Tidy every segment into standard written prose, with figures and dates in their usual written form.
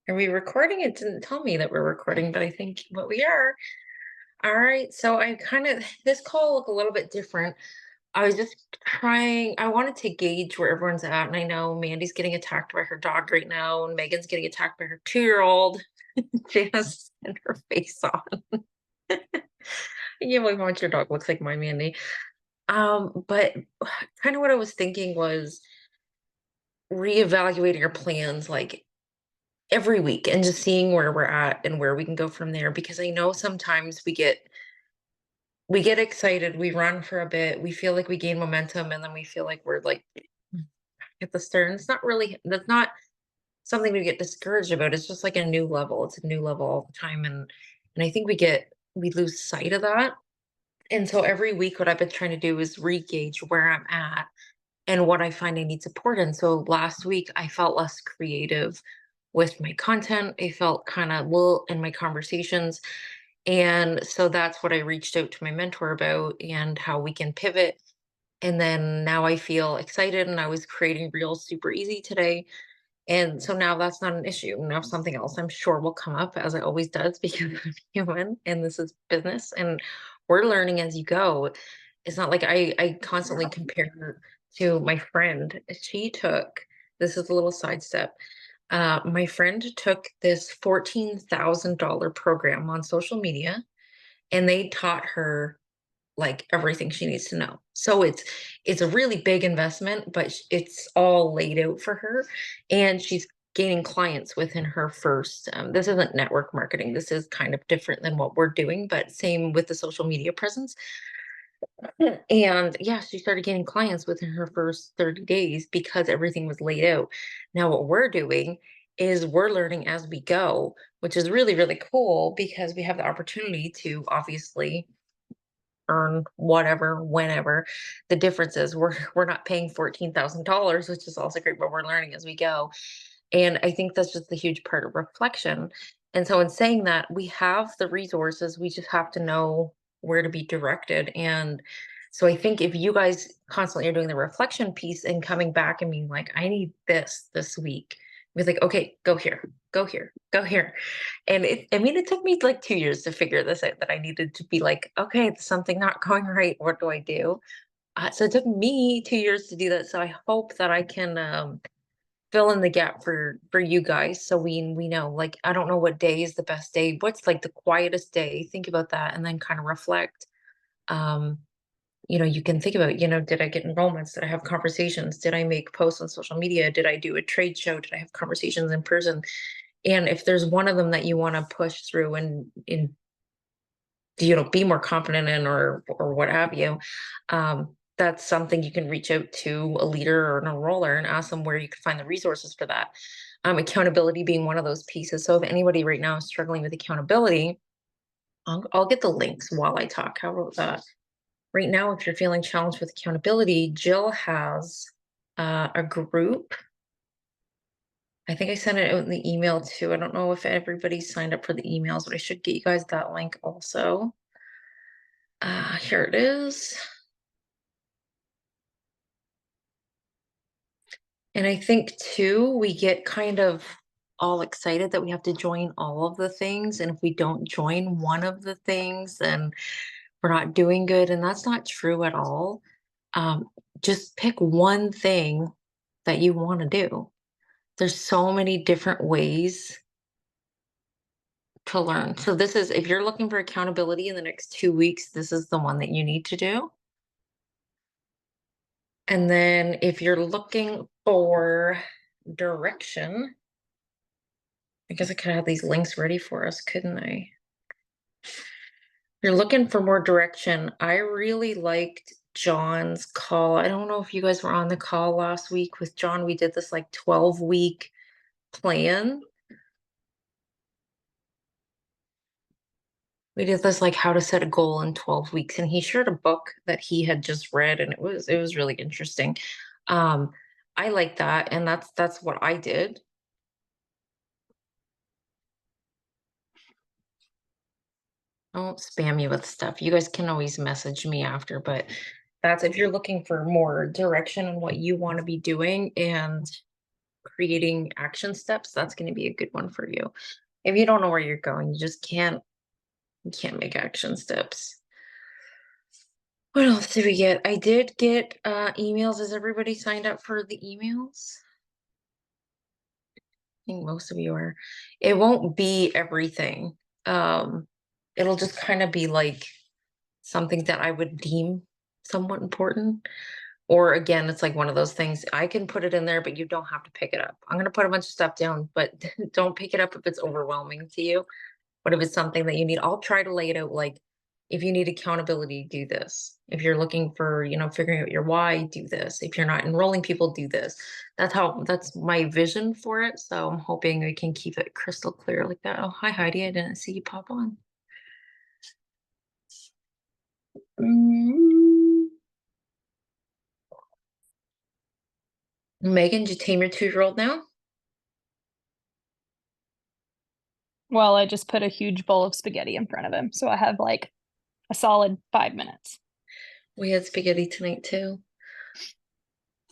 Are we recording? It didn't tell me that we're recording, but I think what we are. All right. So I kind of this call looked a little bit different. I was just trying, I wanted to gauge where everyone's at. And I know Mandy's getting attacked by her dog right now, and Megan's getting attacked by her 2-year-old. She has and her face on. Yeah, like how much your dog looks like my Mandy. But kind of what I was thinking was reevaluating our plans like every week and just seeing where we're at and where we can go from there, because I know sometimes we get excited, we run for a bit, we feel like we gain momentum, and then we feel like we're like at the stern. It's not really, that's not something to get discouraged about. It's just like a new level. It's a new level all the time. And I think we lose sight of that. And so every week what I've been trying to do is re-gauge where I'm at and what I find I need support in. So last week I felt less creative with my content. I felt kind of well in my conversations. And so that's what I reached out to my mentor about and how we can pivot. And then now I feel excited, and I was creating reels super easy today. And so now that's not an issue. Now something else I'm sure will come up, as it always does, because I'm human and this is business and we're learning as you go. It's not like I constantly compare to my friend. She took, this is a little sidestep. My friend took this $14,000 program on social media, and they taught her like everything she needs to know. So it's a really big investment, but it's all laid out for her, and she's gaining clients within her first. This isn't network marketing. This is kind of different than what we're doing, but same with the social media presence. And yeah, she started getting clients within her first 30 days because everything was laid out. Now, what we're doing is we're learning as we go, which is really, really cool because we have the opportunity to obviously earn whatever, whenever. The difference is we're not paying $14,000, which is also great, but we're learning as we go. And I think that's just the huge part of reflection. And so in saying that, we have the resources, we just have to know where to be directed. And so I think if you guys constantly are doing the reflection piece and coming back and being like, I need this week, be like, okay, go here, go here, go here. And I mean, it took me like 2 years to figure this out, that I needed to be like, okay, there's something not going right. What do I do? So it took me 2 years to do that. So I hope that I can fill in the gap for you guys, so we know, like, I don't know what day is the best day, what's like the quietest day. Think about that and then kind of reflect. um you can think about, did I get enrollments, did I have conversations, did I make posts on social media, did I do a trade show, did I have conversations in person? And if there's one of them that you want to push through and in be more confident in, or what have you, that's something you can reach out to a leader or an enroller and ask them where you can find the resources for that. Accountability being one of those pieces. So if anybody right now is struggling with accountability, I'll get the links while I talk. How about that? Right now, if you're feeling challenged with accountability, Jill has a group. I think I sent it out in the email too. I don't know if everybody signed up for the emails, but I should get you guys that link also. Here it is. And I think too, we get kind of all excited that we have to join all of the things. And if we don't join one of the things, then we're not doing good. And that's not true at all. Um, just pick one thing that you want to do. There's so many different ways to learn. So this is, if you're looking for accountability in the next 2 weeks, this is the one that you need to do. And then if you're looking for direction, I guess I could have these links ready for us, couldn't I? You're looking for more direction. I really liked John's call. I don't know if you guys were on the call last week with John. We did this like 12-week plan. We did this like how to set a goal in 12 weeks. And he shared a book that he had just read, and it was really interesting. Um, I like that, and that's what I did. I won't spam you with stuff. You guys can always message me after, but that's if you're looking for more direction on what you want to be doing and creating action steps, that's going to be a good one for you. If you don't know where you're going, you can't make action steps. What else did we get? I did get emails. Is everybody signed up for the emails? I think most of you are. It won't be everything. Um, it'll just kind of be like something that I would deem somewhat important. Or again, it's like one of those things I can put it in there, but you don't have to pick it up. I'm going to put a bunch of stuff down, but don't pick it up if it's overwhelming to you. But if it's something that you need, I'll try to lay it out like if you need accountability, do this. If you're looking for, figuring out your why, do this. If you're not enrolling people, do this. That's my vision for it. So I'm hoping we can keep it crystal clear like that. Oh, hi Heidi. I didn't see you pop on. Mm. Megan, did you tame your 2-year-old now? Well, I just put a huge bowl of spaghetti in front of him, so I have like a solid 5 minutes. We had spaghetti tonight too.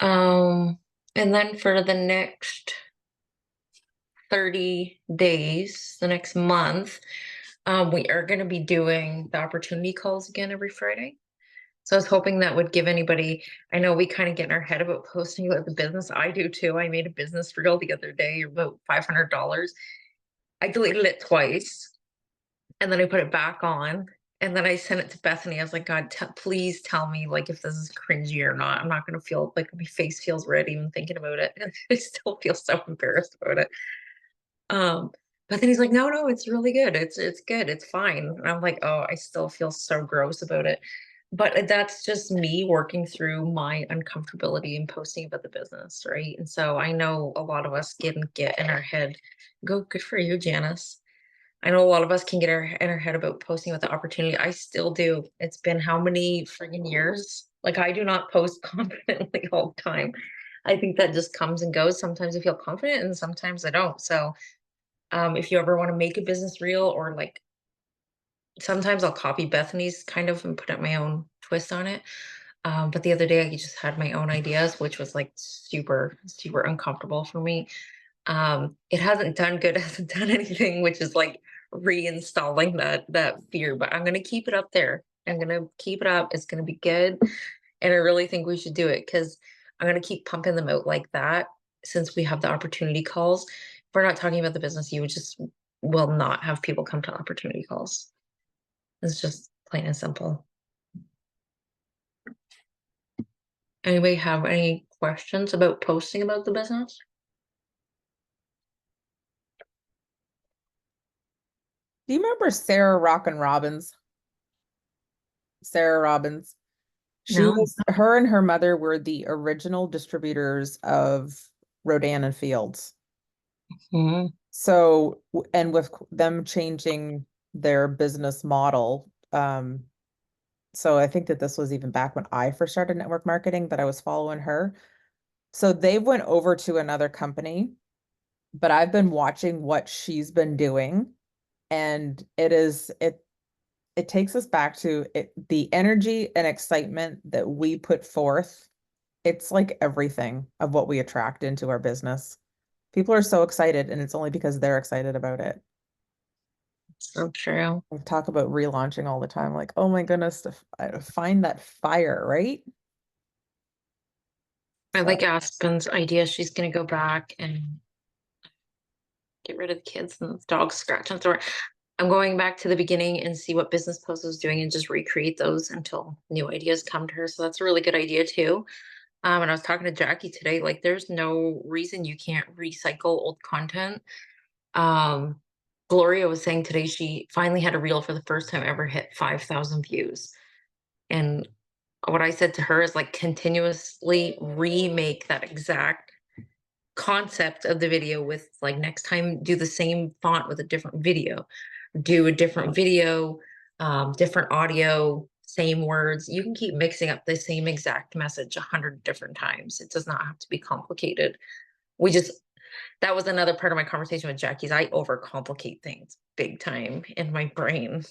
Um, and then for the next 30 days, the next month, we are going to be doing the opportunity calls again every Friday. So I was hoping that would give anybody, I know we kind of get in our head about posting about the business. I do too. I made a business reel the other day, about $500. I deleted it twice and then I put it back on. And then I sent it to Bethany. I was like, God, please tell me like if this is cringy or not. I'm not going to feel like my face feels red even thinking about it. I still feel so embarrassed about it. Um, but then he's like, no, it's really good. It's good. It's fine. And I'm like, oh, I still feel so gross about it. But that's just me working through my uncomfortability and posting about the business, right? And so I know a lot of us get in our head. Good for you, Janice. I know a lot of us can get in our head about posting with the opportunity. I still do. It's been how many friggin' years? Like I do not post confidently all the time. I think that just comes and goes. Sometimes I feel confident and sometimes I don't. So if you ever want to make a business reel or like sometimes I'll copy Bethany's kind of and put up my own twist on it. But the other day I just had my own ideas, which was like super, super uncomfortable for me. It hasn't done good, hasn't done anything, which is like reinstalling that fear. But I'm gonna keep it up there. I'm gonna keep it up. It's gonna be good. And I really think we should do it because I'm gonna keep pumping them out like that since we have the opportunity calls. If we're not talking about the business, you would just will not have people come to opportunity calls. It's just plain and simple. Anybody have any questions about posting about the business? Do you remember Sarah Rockin' Robbins? Sarah Robbins. No. Her and her mother were the original distributors of Rodan and Fields. Mhm. So, and with them changing their business model, so I think that this was even back when I first started network marketing that I was following her. So they went over to another company, but I've been watching what she's been doing, and it takes us back to it, the energy and excitement that we put forth. It's like everything of what we attract into our business. People are so excited, and it's only because they're excited about it. So true. We talk about relaunching all the time, like, oh my goodness, find that fire, right? I So like Aspen's idea. She's gonna go back and get rid of the kids and the dogs scratching the door. I'm going back to the beginning and see what Business Post is doing and just recreate those until new ideas come to her. So that's a really good idea too. And I was talking to Jackie today, like there's no reason you can't recycle old content. Um, Gloria was saying today she finally had a reel for the first time ever hit 5,000 views. And what I said to her is like continuously remake that exact concept of the video with like next time do the same font with a different video, do a different video, different audio, same words. You can keep mixing up the same exact message 100 different times. It does not have to be complicated. We just that was another part of my conversation with Jackie's. I overcomplicate things big time in my brain,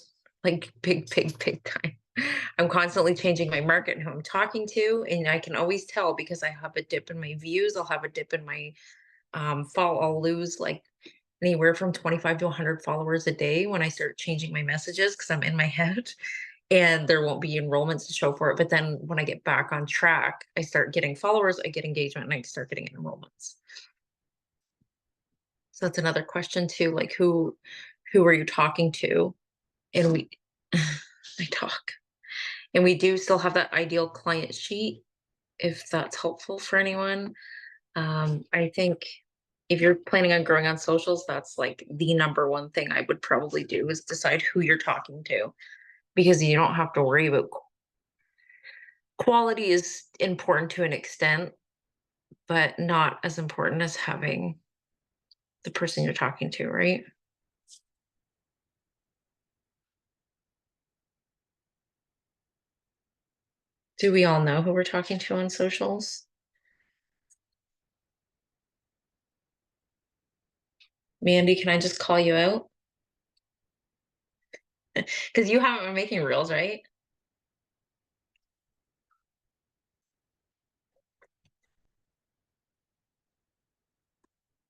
like big time. I'm constantly changing my market and who I'm talking to, and I can always tell because I have a dip in my views. I'll have a dip in my I'll lose like anywhere from 25 to 100 followers a day when I start changing my messages because I'm in my head and there won't be enrollments to show for it. But then when I get back on track, I start getting followers, I get engagement, and I start getting enrollments. So that's another question too, like who are you talking to? And we I talk. And we do still have that ideal client sheet if that's helpful for anyone. I think if you're planning on growing on socials, that's like the number one thing I would probably do is decide who you're talking to because you don't have to worry about quality is important to an extent, but not as important as having the person you're talking to, right? Do we all know who we're talking to on socials? Mandy, can I just call you out? Because you haven't been making reels, right?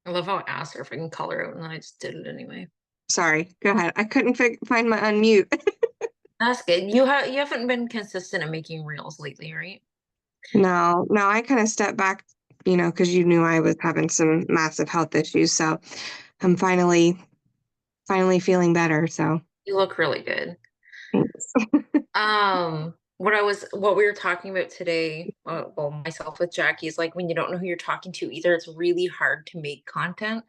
I love how I asked her if I can call her out, and then I just did it anyway. Sorry, go ahead. I couldn't find my unmute. That's good. You haven't been consistent at making reels lately, right? No, I kind of stepped back, because you knew I was having some massive health issues. So I'm finally feeling better. So You look really good. thanks. What we were talking about today, well, myself with Jackie is like when you don't know who you're talking to either, it's really hard to make content.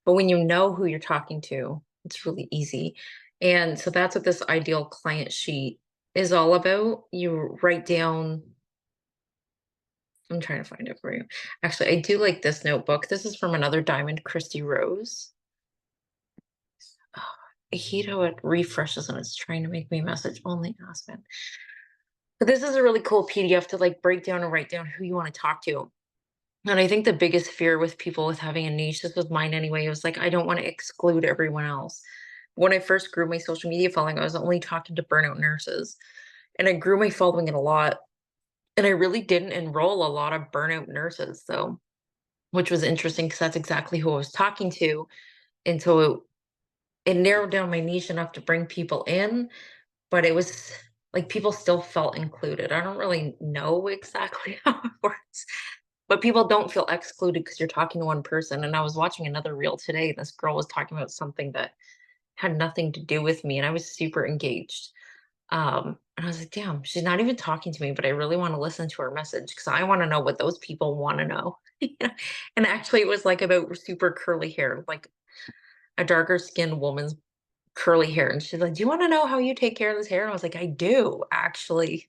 But when you know who you're talking to, it's really easy. And so that's what this ideal client sheet is all about. You write down, I'm trying to find it for you. Actually, I do like this notebook. This is from another diamond, Christy Rose. Oh, I hate how it refreshes and it's trying to make me message only Aspen. But this is a really cool PDF to like break down and write down who you want to talk to. And I think the biggest fear with people with having a niche, this was mine anyway, it was like, I don't want to exclude everyone else. When I first grew my social media following, I was only talking to burnout nurses. And I grew my following in a lot. And I really didn't enroll a lot of burnout nurses, though, which was interesting because that's exactly who I was talking to. And so it narrowed down my niche enough to bring people in, but it was like people still felt included. I don't really know exactly how it works, but people don't feel excluded because you're talking to one person. And I was watching another reel today. This girl was talking about something that had nothing to do with me, and I was super engaged. And I was like, damn, she's not even talking to me, but I really want to listen to her message because I want to know what those people want to know. And actually, it was like about super curly hair, like a darker skinned woman's curly hair. And she's like, do you want to know how you take care of this hair? And I was like, I do actually.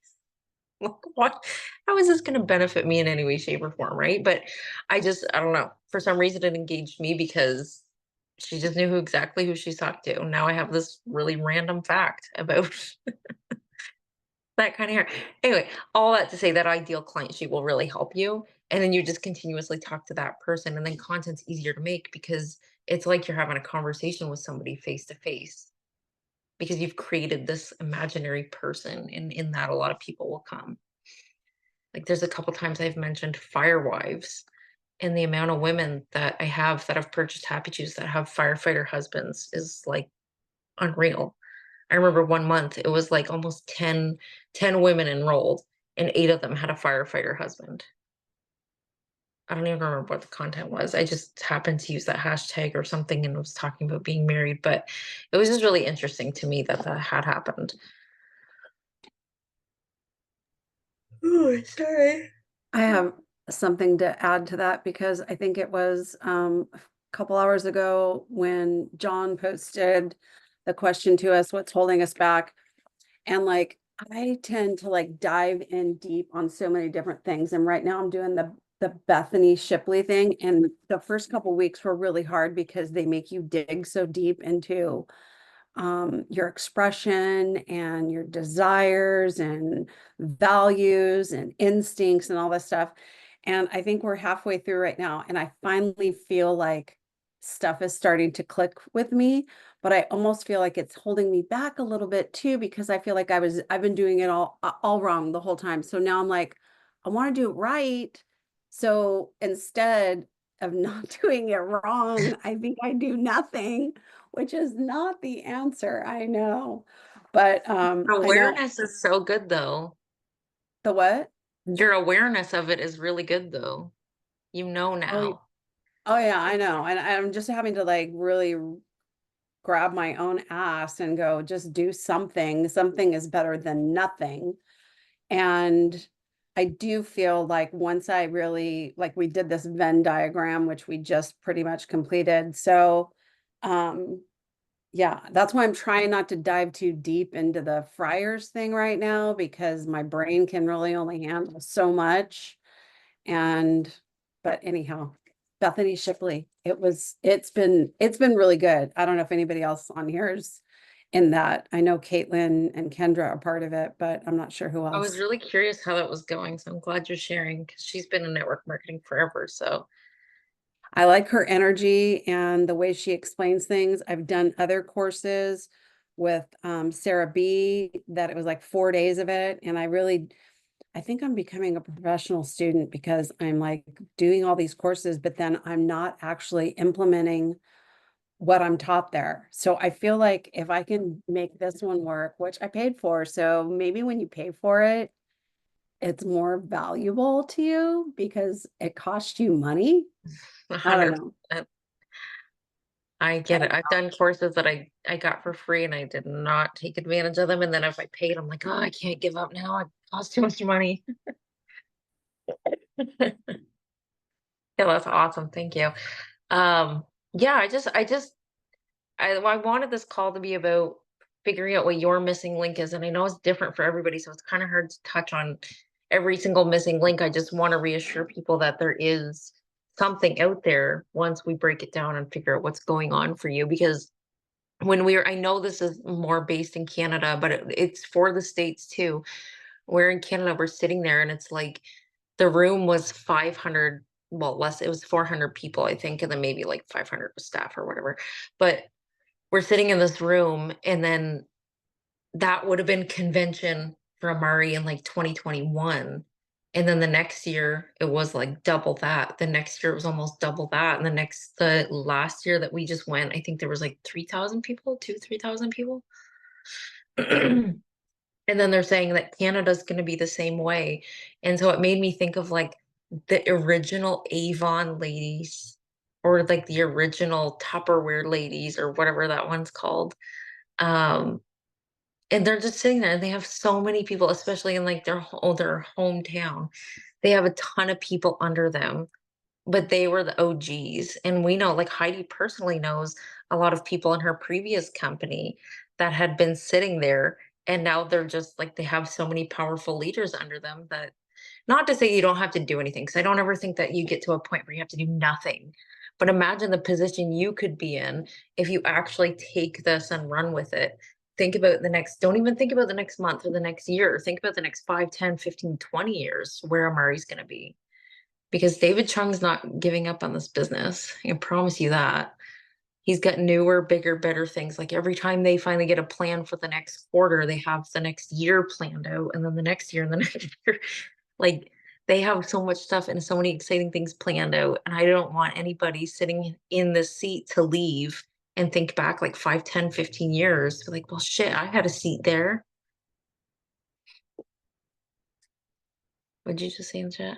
Like, what? How is this going to benefit me in any way, shape, or form? Right. But I don't know. For some reason, it engaged me because she just knew exactly who she's talking to. Now I have this really random fact about that kind of hair. Anyway, all that to say that ideal client sheet will really help you. And then you just continuously talk to that person, and then content's easier to make because it's like you're having a conversation with somebody face to face because you've created this imaginary person, and in that a lot of people will come. Like there's a couple times I've mentioned firewives, and the amount of women that I have that have purchased Happy Chews that have firefighter husbands is like unreal. I remember one month it was like almost ten women enrolled and 8 of them had a firefighter husband. I don't even remember what the content was. I just happened to use that hashtag or something and was talking about being married, but it was just really interesting to me that that had happened. Oh, sorry. I have something to add to that because I think it was a couple hours ago when John posted the question to us, what's holding us back? And like I tend to like dive in deep on so many different things. And right now I'm doing the Bethany Shipley thing. And the first couple weeks were really hard because they make you dig so deep into your expression and your desires and values and instincts and all this stuff. And I think we're halfway through right now. And I finally feel like stuff is starting to click with me, but I almost feel like it's holding me back a little bit too, because I feel like I've been doing it all wrong the whole time. So now I'm like, I want to do it right. So instead, of not doing it wrong. I think I do nothing, which is not the answer. I know. But I know Awareness is so good though. the what? Your awareness of it is really good though. You know Oh, now. oh yeah, I know. And I'm just having to like really grab my own ass and go, just do something. Something is better than nothing. And I do feel like once I really, like we did this Venn diagram, which we just pretty much completed. So, yeah, that's why I'm trying not to dive too deep into the fryers thing right now because my brain can really only handle so much. And, but anyhow, Bethany Shipley, it's been really good. I don't know if anybody else on here is in that. I know Caitlin and Kendra are part of it, but I'm not sure who I was else. really curious how that was going, so I'm glad you're sharing because she's been in network marketing forever. So I like her energy and the way she explains things. I've done other courses with Sarah B that it was like 4 days of it. And I think I'm becoming a professional student because I'm like doing all these courses, but then I'm not actually implementing what I'm taught there. So I feel like if I can make this one work, which I paid for, so maybe when you pay for it, it's more valuable to you because it costs you money. I don't know. 100%. I get it. I've done courses that I got for free and I did not take advantage of them. And then if I paid, I'm like, oh, I can't give up now. It costs too much money. Yeah, that's awesome. Thank you. Yeah, I wanted this call to be about figuring out what your missing link is. And I know it's different for everybody, so it's kind of hard to touch on every single missing link. I just want to reassure people that there is something out there once we break it down and figure out what's going on for you. Because I know this is more based in Canada, but it's for the States too. We're in Canada, we're sitting there and it's like the room was 500, well, less, it was 400 people, I think, and then maybe like 500 staff or whatever. But we're sitting in this room, and then that would have been convention for Amari in like 2021. And then the next year it was like double that. The next year it was almost double that. And the last year that we just went, I think there was like 3,000 people, 3,000 people. And then they're saying that Canada's going to be the same way. And so it made me think of like the original Avon ladies or like the original Tupperware ladies or whatever that one's called. Um, and they're just sitting there and they have so many people, especially in like their hometown. They have a ton of people under them, but they were the OGs. And we know, like Heidi personally knows a lot of people in her previous company that had been sitting there. And now they're just like, they have so many powerful leaders under them that, not to say you don't have to do anything, because I don't ever think that you get to a point where you have to do nothing. But imagine the position you could be in if you actually take this and run with it. Think about don't even think about the next month or the next year. Think about the next 5, 10, 15, 20 years where Amari's going to be, because David Chung's not giving up on this business. I can promise you that. He's got newer, bigger, better things. Like every time they finally get a plan for the next quarter, they have the next year planned out, and then the next year and the next year. Like they have so much stuff and so many exciting things planned out. And I don't want anybody sitting in this seat to leave and think back like 5, 10, 15 years. Be like, well, shit, I had a seat there. What'd you just say in chat?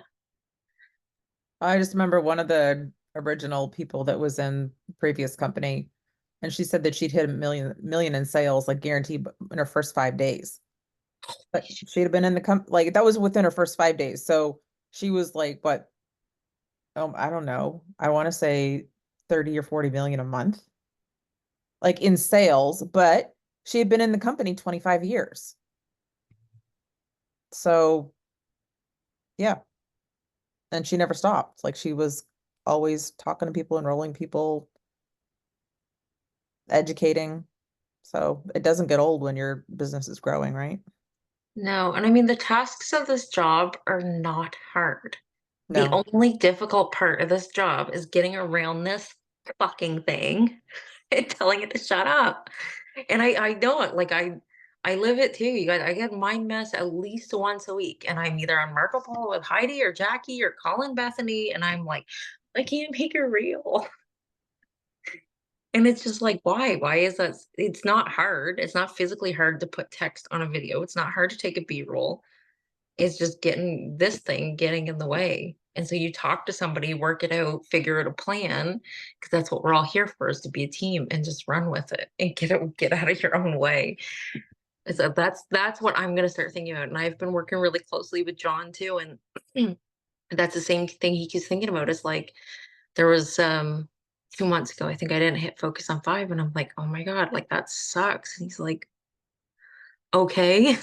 I just remember one of the original people that was in the previous company, and she said that she'd hit a million in sales, like guaranteed in her first 5 days. But she'd have been in the like that was within her first 5 days. So she was like, what? I don't know. I want to say 30 or 40 million a month, like in sales, but she had been in the company 25 years. So yeah. And she never stopped. Like she was always talking to people, enrolling people, educating. So it doesn't get old when your business is growing, right? No, and I mean the tasks of this job are not hard. The No. only difficult part of this job is getting around this fucking thing and telling it to shut up. And I know it. Like I live it too. You guys, I get mind mess at least once a week. And I'm either on Marco Polo with Heidi or Jackie or calling Bethany. And I'm like, I can't make it real. And it's just like, why? Why is that? It's not hard. It's not physically hard to put text on a video. It's not hard to take a B-roll. It's just getting in the way. And so you talk to somebody, work it out, figure out a plan, because that's what we're all here for, is to be a team and just run with it and get out of your own way. So that's what I'm gonna start thinking about. And I've been working really closely with John too. And that's the same thing he keeps thinking about, is like, there was 2 months ago, I think I didn't hit focus on 5, and I'm like, oh my God, like that sucks. And he's like, okay.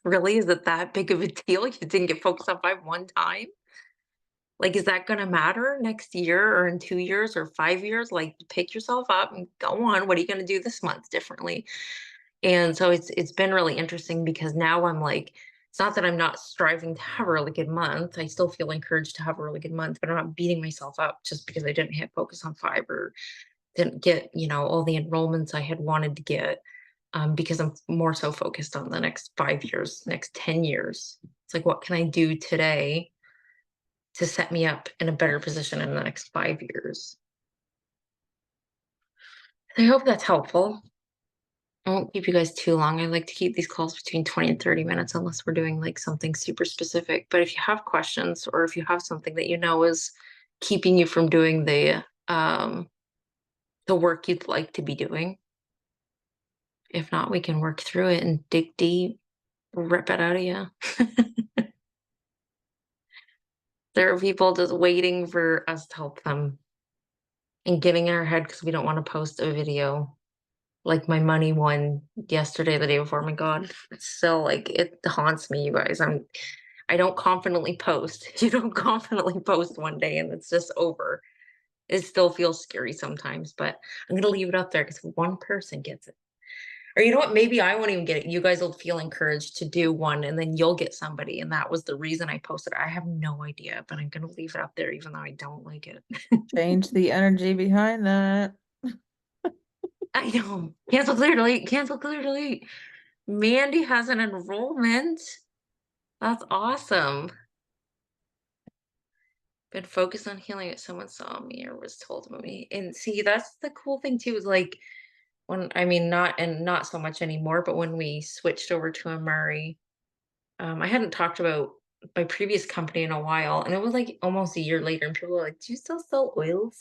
Really? Is it that big of a deal? You didn't get focused on 5 one time? Like, is that gonna matter next year or in 2 years or 5 years? Like, pick yourself up and go on. What are you gonna do this month differently? And so it's been really interesting, because now I'm like, it's not that I'm not striving to have a really good month. I still feel encouraged to have a really good month, but I'm not beating myself up just because I didn't hit focus on 5 or didn't get, all the enrollments I had wanted to get, because I'm more so focused on the next 5 years, next 10 years. It's like, what can I do today to set me up in a better position in the next 5 years? I hope that's helpful. I won't keep you guys too long. I like to keep these calls between 20 and 30 minutes unless we're doing like something super specific. But if you have questions, or if you have something that is keeping you from doing the work you'd like to be doing, if not, we can work through it and dig deep, rip it out of you. There are people just waiting for us to help them and getting in our head because we don't want to post a video. Like my money one yesterday, the day before. My God, it's still like, it haunts me, you guys. I don't confidently post. You don't confidently post one day and it's just over. It still feels scary sometimes, but I'm gonna leave it up there because one person gets it. Or you know what? Maybe I won't even get it. You guys will feel encouraged to do one, and then you'll get somebody. And that was the reason I posted it. I have no idea, but I'm gonna leave it up there even though I don't like it. Change the energy behind that. I know. Cancel, clear, delete, cancel, clear, delete. Mandy has an enrollment. That's awesome. Been focused on healing it. Someone saw me or was told about me. And see, that's the cool thing too, is like, when, I mean, not so much anymore, but when we switched over to Amari, I hadn't talked about my previous company in a while, and it was like almost a year later, and people were like, do you still sell oils?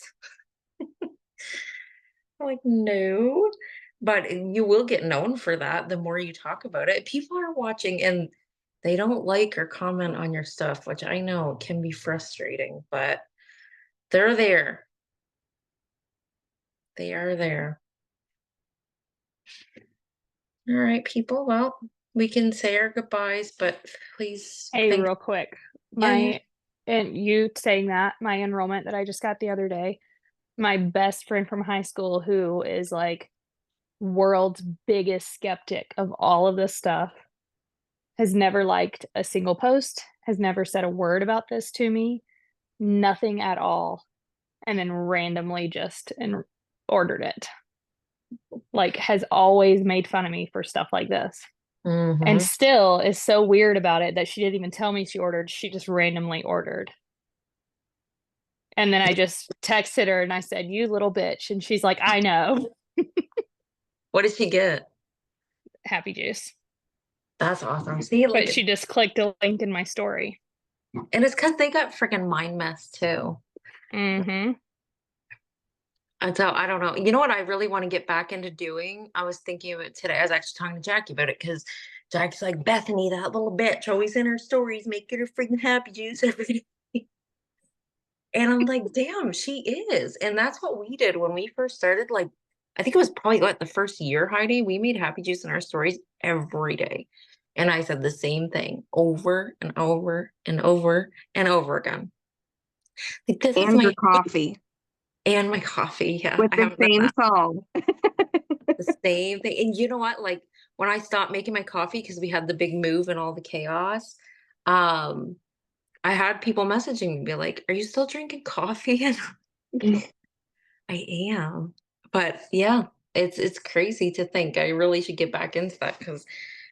I'm like, no, but you will get known for that the more you talk about it. People are watching and they don't like or comment on your stuff, which I know can be frustrating, but they're there. They are there. All right, people. Well, we can say our goodbyes, but please Hey, think. real quick, Yeah. and you saying that, my enrollment that I just got the other day, my best friend from high school, who is like world's biggest skeptic of all of this stuff, has never liked a single post, has never said a word about this to me, nothing at all, and then randomly just ordered it. Like, has always made fun of me for stuff like this. And Mhm. still is so weird about it that she didn't even tell me she ordered. She just randomly ordered. And then I just texted her and I said, "You little bitch." And she's like, "I know." What did she get? Happy juice. That's awesome. See, But like, she just clicked a link in my story. and it's because they got freaking mind mess too. Mm-hmm. And so I don't know. You know what I really want to get back into doing? I was thinking of it today. I was actually talking to Jackie about it, because Jackie's like, Bethany, that little bitch, always in her stories, making her freaking happy juice every day. And I'm like, damn, she is. And that's what we did when we first started. Like, I think it was probably what, the first year, Heidi, we made happy juice in our stories every day. And I said the same thing over and over and over and over again. Like, this is And your my, coffee and my coffee. Yeah, with I the haven't done same that. song. The same thing. And you know what? Like, when I stopped making my coffee because we had the big move and all the chaos, um, I had people messaging me, be like, "Are you still drinking coffee?" And I am. But yeah, it's crazy to think. I really should get back into that because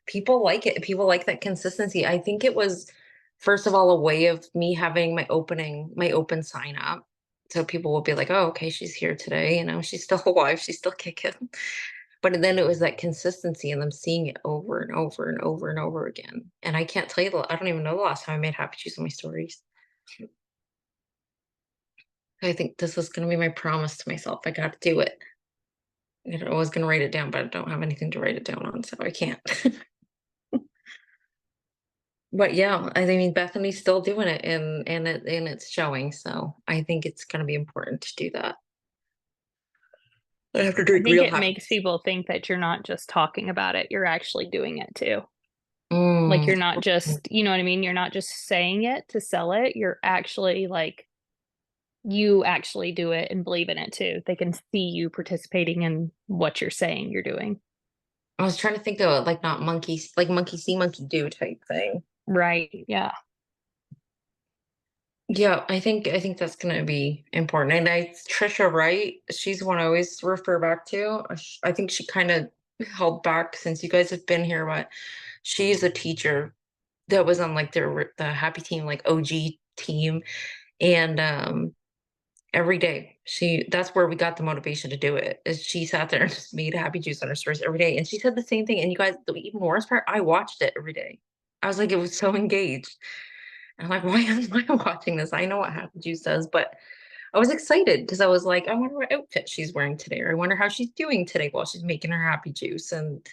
people like it. People like that consistency. I think it was, first of all, a way of me having my open sign up. So people will be like, "Oh, okay, she's here today, she's still alive, she's still kicking." But then it was that consistency and them seeing it over and over and over and over again. And I can't tell you I don't even know the last time I made happy juice on my stories. I think this is gonna be my promise to myself. I gotta do it. I was gonna write it down, but I don't have anything to write it down on, so I can't. But yeah, I mean, Bethany's still doing it and it's showing. So I think it's gonna be important to do that. I have to I drink think real it makes happy. people think that you're not just talking about it, you're actually doing it too. Like, Mm, you're not just, you know what I mean? You're not just saying it to sell it, you're actually, like, you actually do it and believe in it too. They can see you participating in what you're saying you're doing. I was trying to think of like not monkeys, like monkey see, monkey do type thing. Right, yeah. Yeah, I think that's gonna be important. And Trisha Wright, she's one I always refer back to. I think she kind of held back since you guys have been here, but she's a teacher that was on like the Happy Team, like OG team. And every day that's where we got the motivation to do it. Is she sat there and just made happy juice on her stories every day. And she said the same thing. And you guys, the even worse part, I watched it every day. I was like, it was so engaged. And I'm like, why am I watching this? I know what happy juice does, but I was excited because I was like, I wonder what outfit she's wearing today, or I wonder how she's doing today while she's making her happy juice. And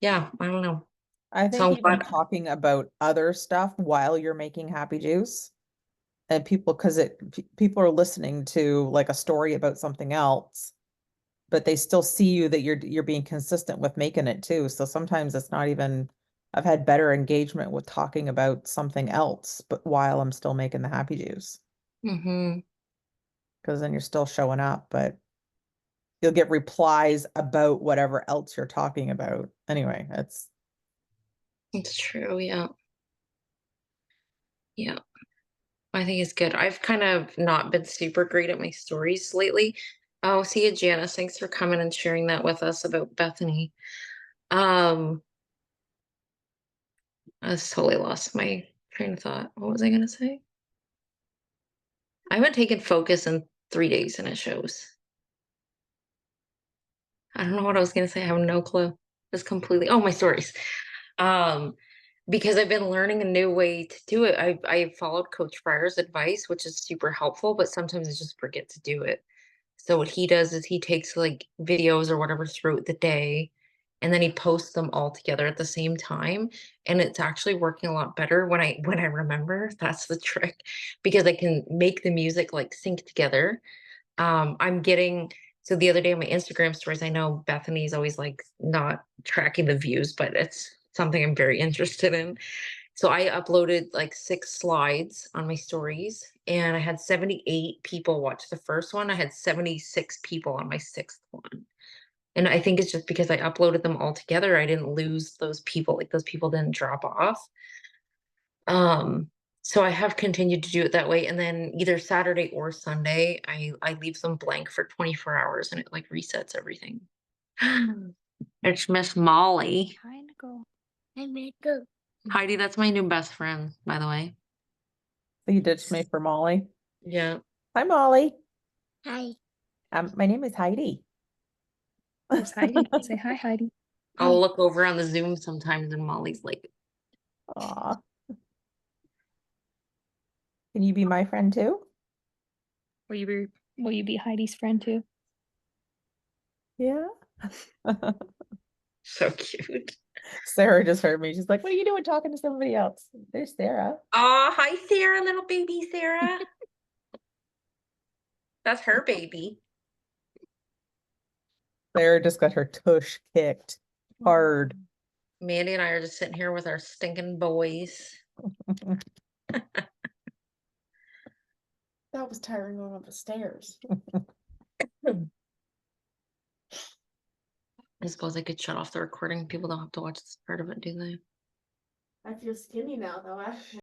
yeah, I don't know. I So think I'm even glad. talking about other stuff while you're making happy juice and people, because people are listening to like a story about something else, but they still see you that you're being consistent with making it too. So sometimes it's not even, I've had better engagement with talking about something else, but while I'm still making the happy juice, Hmm. because then you're still showing up, but you'll get replies about whatever else you're talking about. Anyway, It's true. Yeah. Yeah. I think it's good. I've kind of not been super great at my stories lately. Oh, see you, Janice. Thanks for coming and sharing that with us about Bethany. Um, I just totally lost my train of thought. What was I gonna say? I haven't taken focus in 3 days and it shows. I don't know what I was gonna say. I have no clue. Just completely. Oh, my stories. Um, because I've been learning a new way to do it. I followed Coach Fryer's advice, which is super helpful, but sometimes I just forget to do it. So what he does is he takes like videos or whatever throughout the day and then he posts them all together at the same time. And it's actually working a lot better when I remember. That's the trick because I can make the music like sync together. I'm getting so the other day on my Instagram stories, I know Bethany's always like not tracking the views, but it's something I'm very interested in. So I uploaded like 6 slides on my stories and I had 78 people watch the first one. I had 76 people on my 6th one. And I think it's just because I uploaded them all together. I didn't lose those people. Like those people didn't drop off. Um, so I have continued to do it that way. And then either Saturday or Sunday, I leave them blank for 24 hours and it like resets everything. It's Miss Molly. Trying to go. Heidi, that's my new best friend, by the way. so you ditched me for Molly. Yeah. Hi, Molly. Hi. My name is Heidi. There's Heidi. Say hi, Heidi. I'll look over on the Zoom sometimes and Molly's like, Aw. Can you be my friend too? Will you be Heidi's friend too? Yeah. so cute. Sarah just heard me. She's like, what are you doing talking to somebody else? There's Sarah. Oh, hi, Sarah, little baby Sarah. That's her baby. Sarah just got her tush kicked hard. Mandy and I are just sitting here with our stinking boys. That was tiring going up the stairs. I suppose I could shut off the recording. People don't have to watch this part of it, do they? I feel skinny now though.